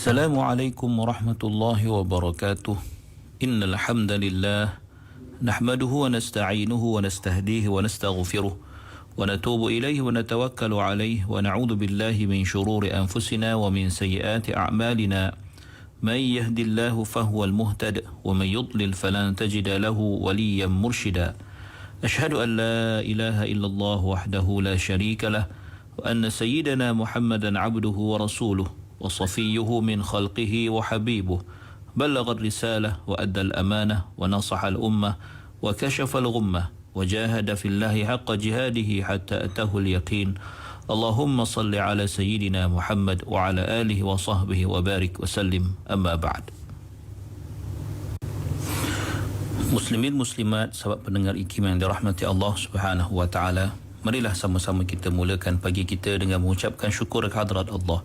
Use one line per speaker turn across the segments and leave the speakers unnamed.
السلام عليكم ورحمة الله وبركاته. إن الحمد لله نحمده ونستعينه ونستهديه ونستغفره ونتوب إليه ونتوكل عليه ونعوذ بالله من شرور أنفسنا ومن سيئات أعمالنا. من يهد الله فهو المهتد ومن يضلل فلن تجد له وليا مرشدا. أشهد أن لا إله إلا الله وحده لا شريك له وأن سيدنا محمدا عبده ورسوله وصفيه من خلقه وحبيبه بلغ الرسالة وأدى الأمانة ونصح الأمة وكشف الغمة وجاهد في الله حق جهاده حتى أتاه اليقين. اللهم صل على سيدنا محمد وعلى آله وصحبه وبارك وسلم. أما بعد. Muslimin muslimat, sahabat pendengar IKIM yang dirahmati Allah Subhanahu wa taala, marilah sama-sama kita mulakan pagi kita dengan mengucapkan syukur kehadrat Allah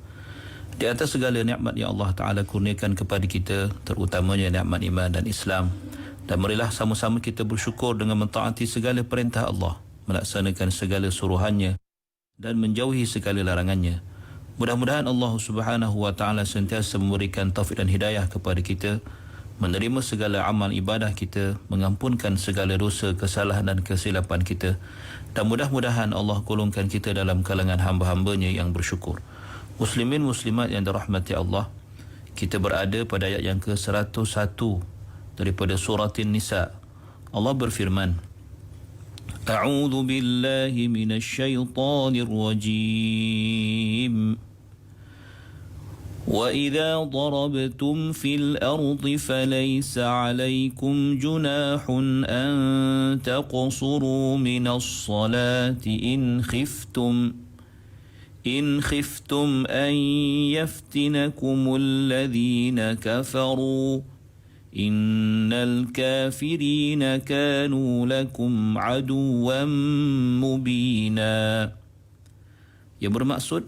di atas segala nikmat yang Allah Taala kurniakan kepada kita, terutamanya nikmat iman dan Islam. Dan marilah sama-sama kita bersyukur dengan mentaati segala perintah Allah, melaksanakan segala suruhannya dan menjauhi segala larangannya. Mudah-mudahan Allah Subhanahu wa taala sentiasa memberikan taufik dan hidayah kepada kita, menerima segala amal ibadah kita, mengampunkan segala dosa, kesalahan dan kesilapan kita, dan mudah-mudahan Allah golongkan kita dalam kalangan hamba-hambanya yang bersyukur. Muslimin muslimat yang dirahmati Allah, kita berada pada ayat yang ke-101 daripada surah An-Nisa. Allah berfirman, A'udzu billahi minasyaitonir rajim. وَإِذَا ضَرَبْتُمْ فِي الْأَرْضِ فَلَيْسَ عَلَيْكُمْ جُنَاحٌ أَن تَقْصُرُوا مِنَ الصَّلَاةِ إن خفتم أن يفتنكم الذين كفروا إن الكافرين كانوا لكم عدوا مبينا. Yang bermaksud,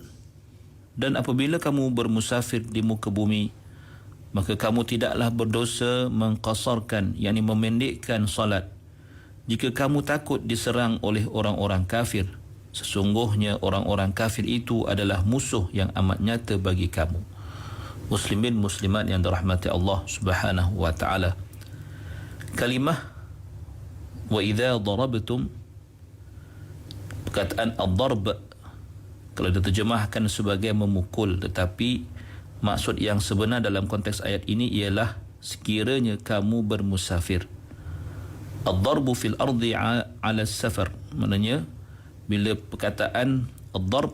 dan apabila kamu bermusafir di muka bumi, maka kamu tidaklah berdosa mengqasarkan, yakni memendekkan salat, jika kamu takut diserang oleh orang-orang kafir. Sesungguhnya orang-orang kafir itu adalah musuh yang amat nyata bagi kamu. Muslimin muslimat yang dirahmati Allah Subhanahu wa taala, kalimah wa idza darabtum, perkataan ad-darb kalau diterjemahkan sebagai memukul, tetapi maksud yang sebenar dalam konteks ayat ini ialah sekiranya kamu bermusafir. Ad-darbu fil ardi ala safar, maknanya bila perkataan ad-darb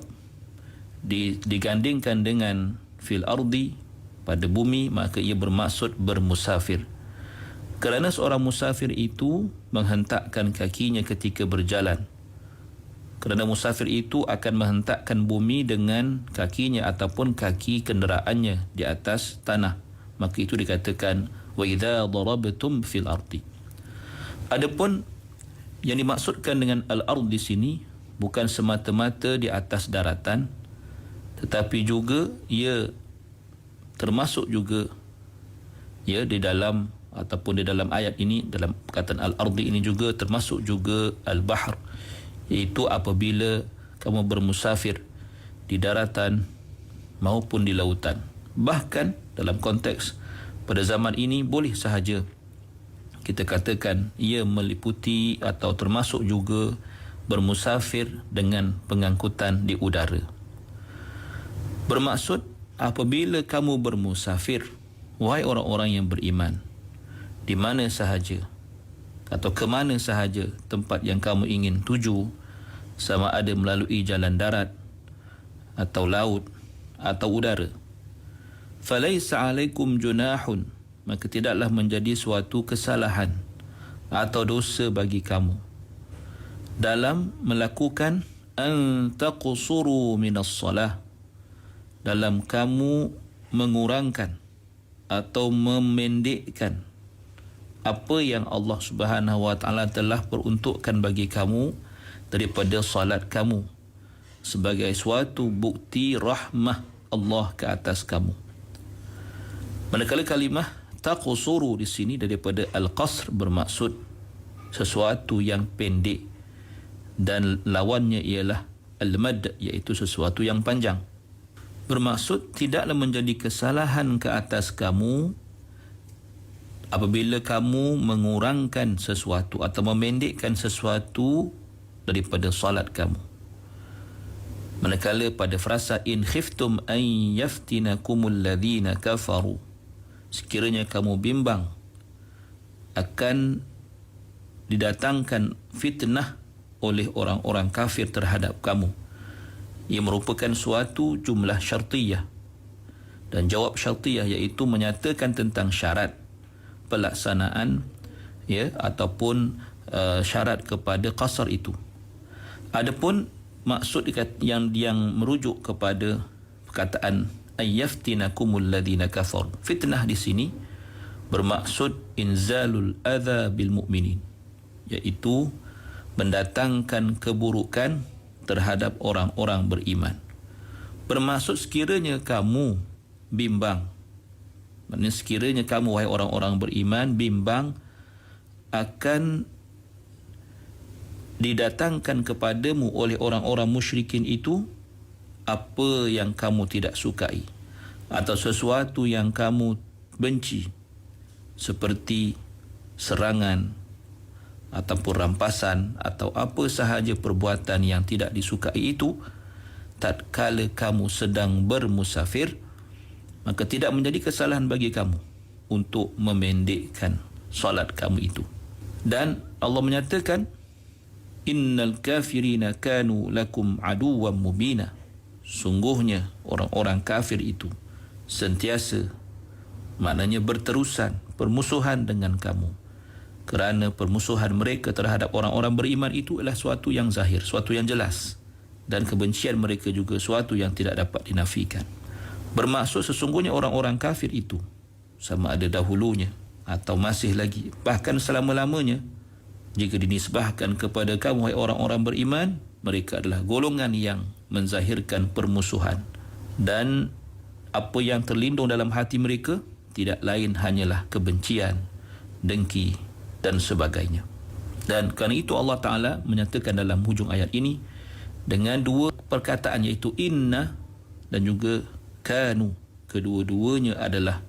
digandingkan dengan fil ardi, pada bumi, maka ia bermaksud bermusafir. Kerana seorang musafir itu menghentakkan kakinya ketika berjalan. Kerana musafir itu akan menghentakkan bumi dengan kakinya ataupun kaki kenderaannya di atas tanah, maka itu dikatakan wa idza darabtum fil ardi. Adapun yang dimaksudkan dengan al-ard di sini bukan semata-mata di atas daratan, tetapi juga ia termasuk juga di dalam ataupun di dalam ayat ini, dalam perkataan al-ardi ini juga termasuk juga al-bahr, iaitu apabila kamu bermusafir di daratan maupun di lautan. Bahkan dalam konteks pada zaman ini boleh sahaja kita katakan ia meliputi atau termasuk juga bermusafir dengan pengangkutan di udara. Bermaksud, apabila kamu bermusafir, wahai orang-orang yang beriman, di mana sahaja atau ke mana sahaja tempat yang kamu ingin tuju, sama ada melalui jalan darat atau laut atau udara, falaisa alaikum junahun, maka tidaklah menjadi suatu kesalahan atau dosa bagi kamu dalam melakukan an taqsuru minas salah, dalam kamu mengurangkan atau memendekkan apa yang Allah Subhanahu wa taala telah peruntukkan bagi kamu daripada salat kamu, sebagai suatu bukti rahmah Allah ke atas kamu. Manakala kalimah taqsuru di sini daripada al-qasr bermaksud sesuatu yang pendek, dan lawannya ialah al-mad, iaitu sesuatu yang panjang. Bermaksud tidaklah menjadi kesalahan ke atas kamu apabila kamu mengurangkan sesuatu atau memendekkan sesuatu daripada solat kamu. Manakala pada frasa in khiftum an yaftinakumul ladzina kafaru, sekiranya kamu bimbang akan didatangkan fitnah oleh orang-orang kafir terhadap kamu. Ia merupakan suatu jumlah syartiyah, dan jawab syartiyah iaitu menyatakan tentang syarat pelaksanaan ataupun syarat kepada qasar itu. Adapun maksud yang merujuk kepada perkataan ayyaftinakumul ladzina kafar, fitnah di sini bermaksud inzalul adza bil mu'minin, iaitu mendatangkan keburukan terhadap orang-orang beriman. Bermaksud sekiranya kamu bimbang, maknanya sekiranya kamu wahai orang-orang beriman bimbang akan didatangkan kepadamu oleh orang-orang musyrikin itu apa yang kamu tidak sukai atau sesuatu yang kamu benci, seperti serangan ataupun rampasan atau apa sahaja perbuatan yang tidak disukai itu tatkala kamu sedang bermusafir, maka tidak menjadi kesalahan bagi kamu untuk memendekkan solat kamu itu. Dan Allah menyatakan innal kafirina kanu lakum aduwwan mubina, sungguhnya orang-orang kafir itu sentiasa, maknanya berterusan permusuhan dengan kamu, kerana permusuhan mereka terhadap orang-orang beriman itu adalah suatu yang zahir, suatu yang jelas, dan kebencian mereka juga suatu yang tidak dapat dinafikan. Bermaksud sesungguhnya orang-orang kafir itu, sama ada dahulunya atau masih lagi, bahkan selama-lamanya, jika dinisbahkan kepada kamu wahai orang-orang beriman, mereka adalah golongan yang menzahirkan permusuhan, dan apa yang terlindung dalam hati mereka tidak lain hanyalah kebencian, dengki dan sebagainya. Dan kerana itu Allah Ta'ala menyatakan dalam hujung ayat ini dengan dua perkataan, iaitu inna dan juga kanu. Kedua-duanya adalah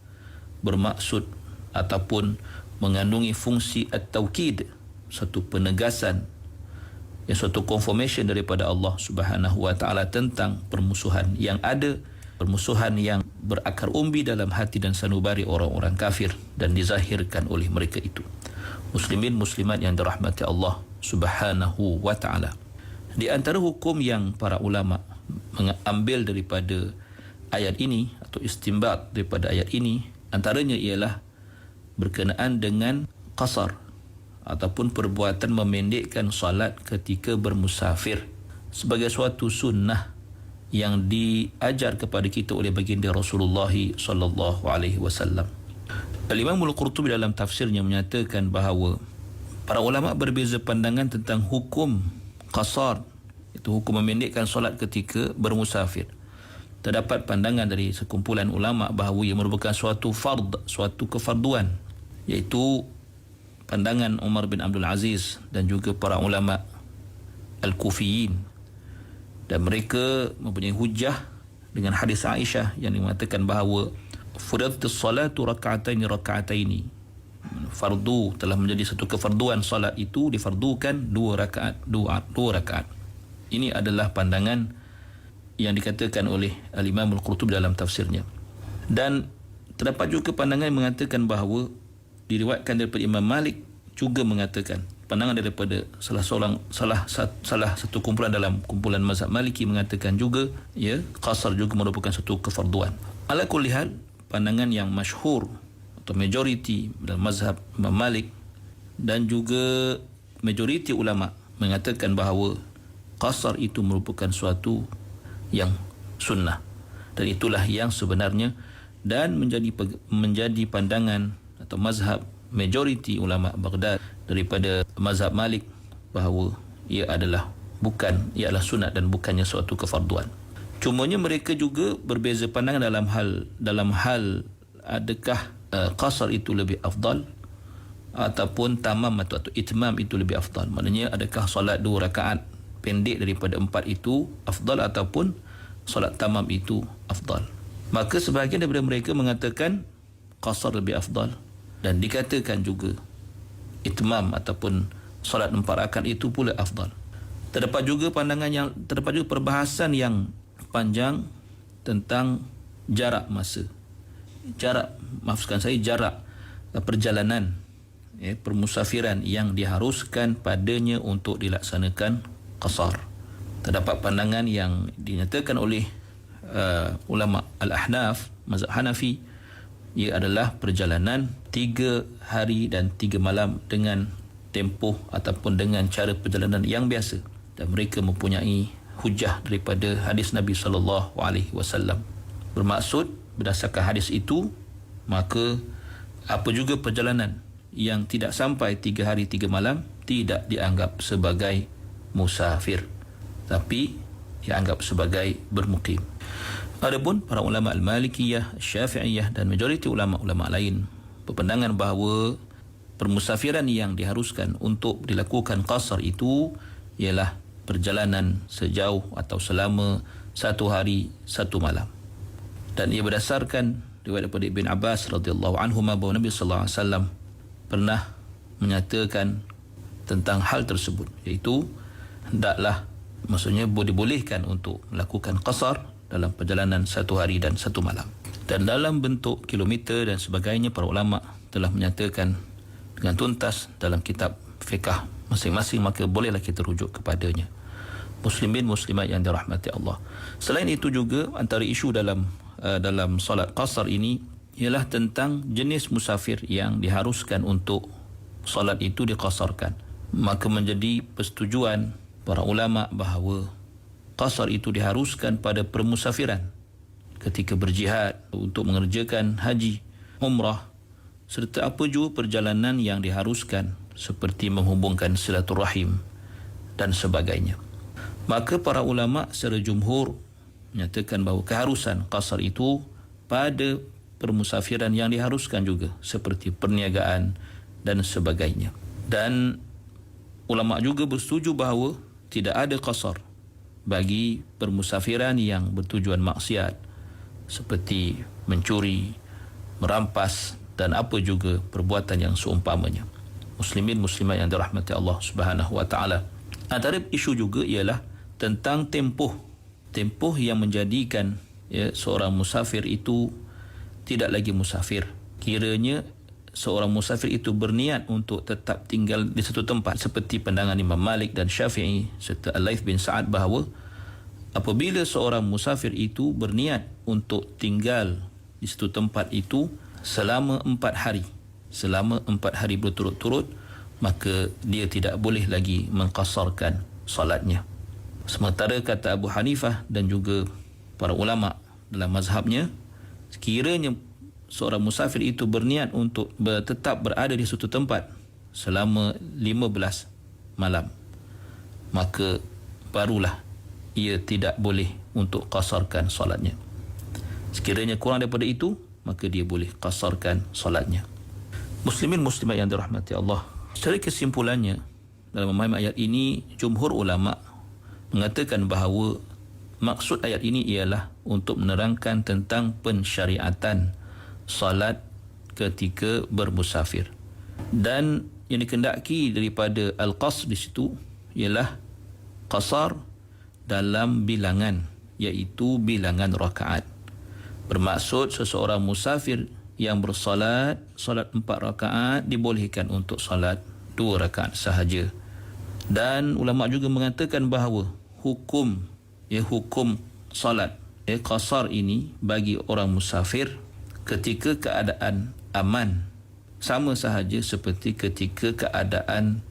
bermaksud ataupun mengandungi fungsi at-taukid, satu penegasan, suatu confirmation daripada Allah Subhanahu wa Ta'ala tentang permusuhan yang ada, permusuhan yang berakar umbi dalam hati dan sanubari orang-orang kafir dan dizahirkan oleh mereka itu. Muslimin muslimat yang dirahmati Allah Subhanahu wa Ta'ala, di antara hukum yang para ulama mengambil daripada ayat ini atau istinbat daripada ayat ini, antaranya ialah berkenaan dengan qasar ataupun perbuatan memendekkan salat ketika bermusafir sebagai suatu sunnah yang diajar kepada kita oleh baginda Rasulullah sallallahu alaihi wasallam. Al-Imam Al-Qurtubi dalam tafsirnya menyatakan bahawa para ulama berbeza pandangan tentang hukum qasar, itu hukum memendekkan solat ketika bermusafir. Terdapat pandangan dari sekumpulan ulama bahawa ia merupakan suatu fard, suatu kefarduan, iaitu pandangan Umar bin Abdul Aziz dan juga para ulama Al-Kufiyin, dan mereka mempunyai hujah dengan hadis Aisyah yang mengatakan bahawa furidatus salatu raka'ataini, fardu telah menjadi satu kefarduan, salat itu difardukan 2 rakaat. Ini adalah pandangan yang dikatakan oleh Al-Imam Al-Qurtubi dalam tafsirnya. Dan terdapat juga pandangan yang mengatakan bahawa diriwayatkan daripada Imam Malik juga mengatakan, pandangan daripada salah satu kumpulan dalam kumpulan mazhab Maliki mengatakan juga qasar juga merupakan satu kefarduan. Ala kulli hal, pandangan yang masyhur atau majoriti dalam mazhab Imam Malik dan juga majoriti ulama mengatakan bahawa qasar itu merupakan suatu yang sunnah, dan itulah yang sebenarnya, dan menjadi pandangan atau mazhab majoriti ulama Baghdad daripada mazhab Malik bahawa ia adalah sunat dan bukannya suatu kefarduan. Cumanya mereka juga berbeza pandangan dalam hal adakah qasar itu lebih afdal ataupun tamam atau itmam itu lebih afdal. Maknanya adakah solat 2 rakaat pendek daripada 4 itu afdal ataupun solat tamam itu afdal. Maka sebahagian daripada mereka mengatakan qasar lebih afdal, dan dikatakan juga itmam ataupun solat 4 rakaat itu pula afdal. Terdapat juga perbahasan yang panjang tentang jarak perjalanan, permusafiran yang diharuskan padanya untuk dilaksanakan qasar. Terdapat pandangan yang dinyatakan oleh ulama al-Ahnaf, mazhab Hanafi, ia adalah perjalanan 3 hari dan 3 malam dengan tempoh ataupun dengan cara perjalanan yang biasa, dan mereka mempunyai hujah daripada hadis Nabi SAW. Bermaksud berdasarkan hadis itu, maka apa juga perjalanan yang tidak sampai 3 hari 3 malam tidak dianggap sebagai musafir, tapi dianggap sebagai bermukim. Adapun para ulama al-Malikiyah, Syafi'iyah dan majoriti ulama-ulama lain berpandangan bahawa permusafiran yang diharuskan untuk dilakukan qasar itu ialah perjalanan sejauh atau selama 1 hari 1 malam. Dan ia berdasarkan riwayat daripada Ibn Abbas radhiyallahu anhuma bahawa Nabi sallallahu alaihi wasallam pernah menyatakan tentang hal tersebut, iaitu hendaklah, maksudnya dibolehkan untuk melakukan qasar dalam perjalanan 1 hari dan 1 malam. Dan dalam bentuk kilometer dan sebagainya, para ulama telah menyatakan dengan tuntas dalam kitab fiqh masing-masing, maka bolehlah kita rujuk kepadanya. Muslimin muslimat yang dirahmati Allah. Selain itu juga antara isu dalam solat qasar ini ialah tentang jenis musafir yang diharuskan untuk solat itu diqasarkan. Maka menjadi persetujuan para ulama bahawa qasar itu diharuskan pada permusafiran ketika berjihad untuk mengerjakan haji, umrah, serta apa juga perjalanan yang diharuskan seperti menghubungkan silaturahim dan sebagainya. Maka para ulama secara jumhur menyatakan bahawa keharusan qasar itu pada permusafiran yang diharuskan juga seperti perniagaan dan sebagainya. Dan ulama juga bersetuju bahawa tidak ada qasar bagi permusafiran yang bertujuan maksiat seperti mencuri, merampas dan apa juga perbuatan yang seumpamanya. Muslimin muslimat yang dirahmati Allah Subhanahu wa taala. Antara isu juga ialah tentang tempoh yang menjadikan seorang musafir itu tidak lagi musafir. Kiranya seorang musafir itu berniat untuk tetap tinggal di satu tempat, seperti pandangan Imam Malik dan Syafi'i serta Al-Laits bin Sa'ad bahawa apabila seorang musafir itu berniat untuk tinggal di satu tempat itu selama 4 hari berturut-turut, maka dia tidak boleh lagi mengqasarkan salatnya. Sementara kata Abu Hanifah dan juga para ulama dalam mazhabnya, sekiranya seorang musafir itu berniat untuk tetap berada di suatu tempat selama 15 malam, maka barulah ia tidak boleh untuk qasarkan solatnya. Sekiranya kurang daripada itu, maka dia boleh qasarkan solatnya. Muslimin muslimat yang dirahmati Allah, secara kesimpulannya dalam memahami ayat ini, jumhur ulama mengatakan bahawa maksud ayat ini ialah untuk menerangkan tentang pensyariatan salat ketika bermusafir. Dan yang dikendaki daripada al-qasr di situ ialah qasar dalam bilangan, iaitu bilangan rakaat. Bermaksud seseorang musafir yang bersolat, solat 4 rakaat dibolehkan untuk solat 2 rakaat sahaja. Dan ulama juga mengatakan bahawa hukum solat qasar ini bagi orang musafir ketika keadaan aman sama sahaja seperti ketika keadaan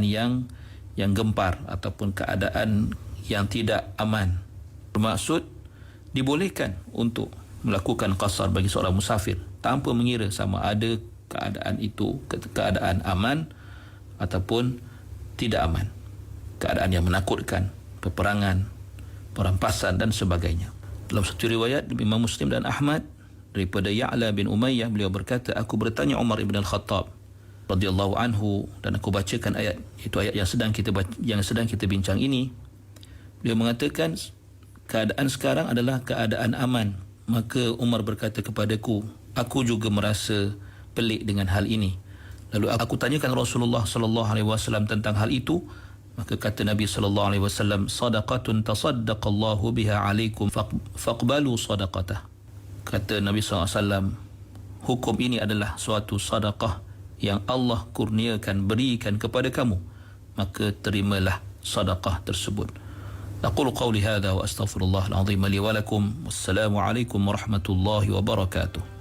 yang gempar ataupun keadaan yang tidak aman. Bermaksud dibolehkan untuk melakukan qasar bagi seorang musafir tanpa mengira sama ada keadaan itu keadaan aman ataupun tidak aman, keadaan yang menakutkan, peperangan, perampasan dan sebagainya. Dalam satu riwayat Imam Muslim dan Ahmad daripada Ya'la bin Umayyah, beliau berkata, aku bertanya Umar ibn al-Khattab radhiyallahu anhu dan aku bacakan ayat, itu ayat yang sedang kita bincang ini. Beliau mengatakan, keadaan sekarang adalah keadaan aman. Maka Umar berkata kepadaku, aku juga merasa pelik dengan hal ini. Lalu aku tanyakan Rasulullah sallallahu alaihi wasallam tentang hal itu. Maka kata Nabi sallallahu alaihi wasallam, sadaqatun tasaddaqallahu biha alaikum faqbalu sadaqatah. Kata Nabi sallallahu alaihi wasallam, hukum ini adalah suatu sedekah yang Allah kurniakan, berikan kepada kamu, maka terimalah sedekah tersebut. Aqulu qawli hadha wa astaghfirullah al-azim li wa lakum. Wassalamu alaikum warahmatullahi wabarakatuh.